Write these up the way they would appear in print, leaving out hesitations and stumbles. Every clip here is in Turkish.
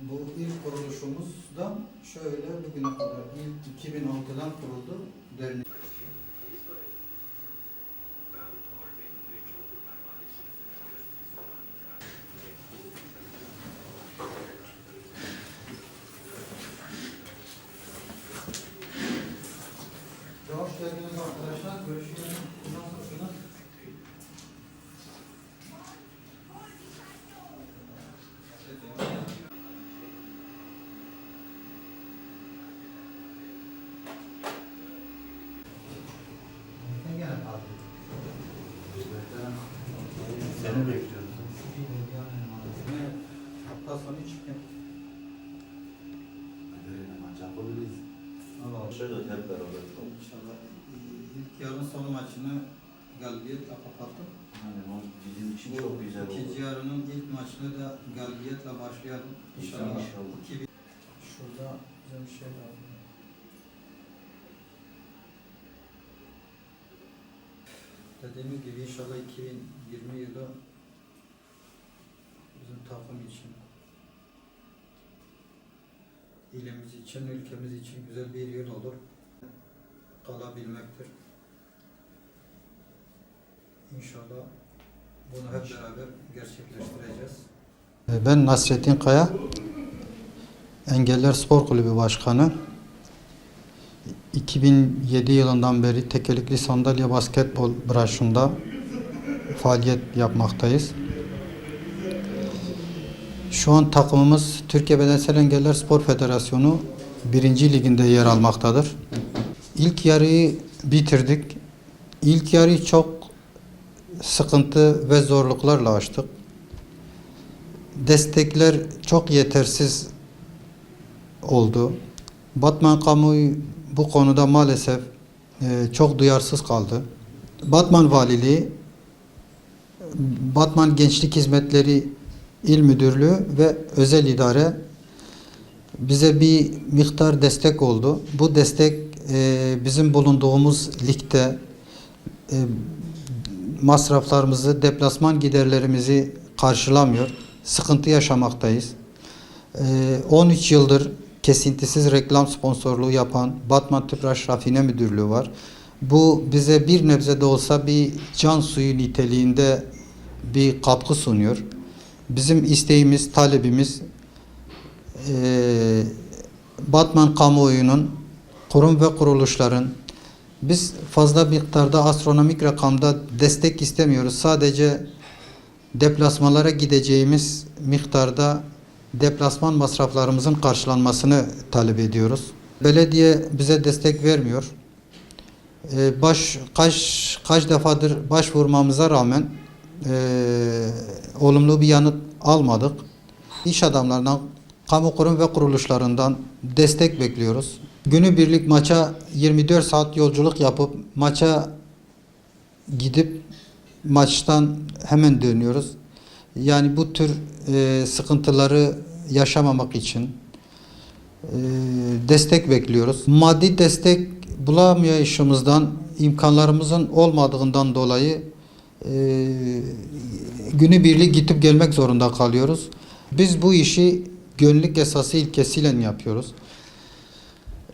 Bu ilk kuruluşumuzdan şöyle bugüne kadar ilk 2006'dan kuruldu dernek. Hoş geldiniz arkadaşlar. Görüşürüz. Nasılsınız? Seni bekliyoruz. Hafta sonu çıktım. Yapabiliriz. Allah Şöyle hep beraber. İnşallah ilk yarın sonu maçını galibiyetle kapattık. Yani bizim için çok güzel oldu. İkinci yarının ilk maçını da galibiyetle başlayalım. İnşallah. İnşallah. Şurada güzel bir şey var. Dediğimiz gibi inşallah 2020 yılı bizim takım için, ilimiz için, ülkemiz için güzel bir yıl olur. Kalabilmektir. İnşallah bunu hep beraber gerçekleştireceğiz. Ben Nasrettin Kaya, Engeller Spor Kulübü Başkanı. 2007 yılından beri tekerlekli sandalye basketbol branşında faaliyet yapmaktayız. Şu an takımımız Türkiye Bedensel Engeller Spor Federasyonu 1. Liginde yer almaktadır. İlk yarıyı bitirdik. İlk yarıyı çok sıkıntı ve zorluklarla açtık. Destekler çok yetersiz oldu. Batman kamuoyu bu konuda maalesef çok duyarsız kaldı. Batman Valiliği, Batman Gençlik Hizmetleri İl Müdürlüğü ve özel idare bize bir miktar destek oldu. Bu destek bizim bulunduğumuz ligde masraflarımızı, deplasman giderlerimizi karşılamıyor. Sıkıntı yaşamaktayız. 13 yıldır kesintisiz reklam sponsorluğu yapan Batman Tüpraş Rafine Müdürlüğü var. Bu bize bir nebze de olsa bir can suyu niteliğinde bir katkı sunuyor. Bizim isteğimiz, talebimiz Batman kamuoyunun, kurum ve kuruluşların biz fazla miktarda astronomik rakamda destek istemiyoruz. Sadece deplasmalara gideceğimiz miktarda deplasman masraflarımızın karşılanmasını talep ediyoruz. Belediye bize destek vermiyor. Kaç defadır başvurmamıza rağmen olumlu bir yanıt almadık. İş adamlarından, kamu kurum ve kuruluşlarından destek bekliyoruz. Günübirlik maça 24 saat yolculuk yapıp maça gidip maçtan hemen dönüyoruz. Yani bu tür sıkıntıları yaşamamak için destek bekliyoruz. Maddi destek bulamayışımızdan, imkanlarımızın olmadığından dolayı günübirlik gidip gelmek zorunda kalıyoruz. Biz bu işi gönüllülük esası ilkesiyle yapıyoruz.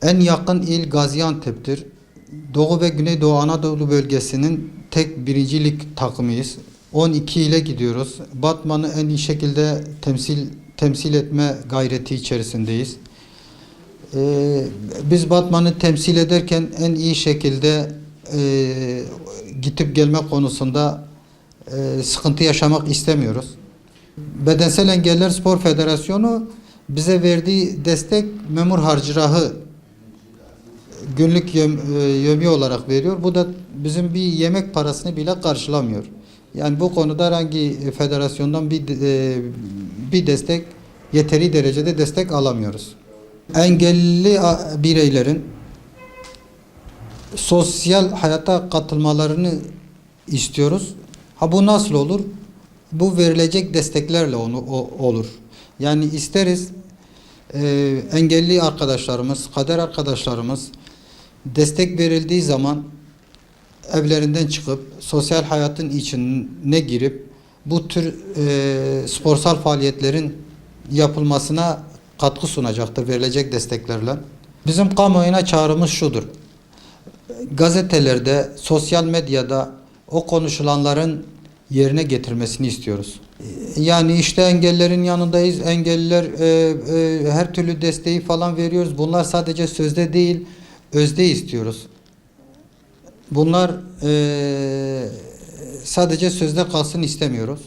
En yakın il Gaziantep'tir. Doğu ve Güneydoğu Anadolu bölgesinin tek birincilik takımıyız. 12 ile gidiyoruz. Batman'ı en iyi şekilde temsil etme gayreti içerisindeyiz. Biz Batman'ı temsil ederken en iyi şekilde gidip gelme konusunda sıkıntı yaşamak istemiyoruz. Bedensel Engeller Spor Federasyonu bize verdiği destek memur harcırahı günlük yevmiye olarak veriyor. Bu da bizim bir yemek parasını bile karşılamıyor. Yani bu konuda herhangi federasyondan bir destek, yeteri derecede destek alamıyoruz. Engelli bireylerin sosyal hayata katılmalarını istiyoruz. Bu nasıl olur? Bu verilecek desteklerle olur. Yani isteriz engelli arkadaşlarımız, kader arkadaşlarımız destek verildiği zaman evlerinden çıkıp sosyal hayatın içine girip bu tür sporsal faaliyetlerin yapılmasına katkı sunacaktır verilecek desteklerle. Bizim kamuoyuna çağrımız şudur. Gazetelerde, sosyal medyada o konuşulanların yerine getirmesini istiyoruz. Yani işte engellerin yanındayız, engelliler her türlü desteği falan veriyoruz. Bunlar sadece sözde değil, özde istiyoruz. Bunlar sadece sözde kalsın istemiyoruz.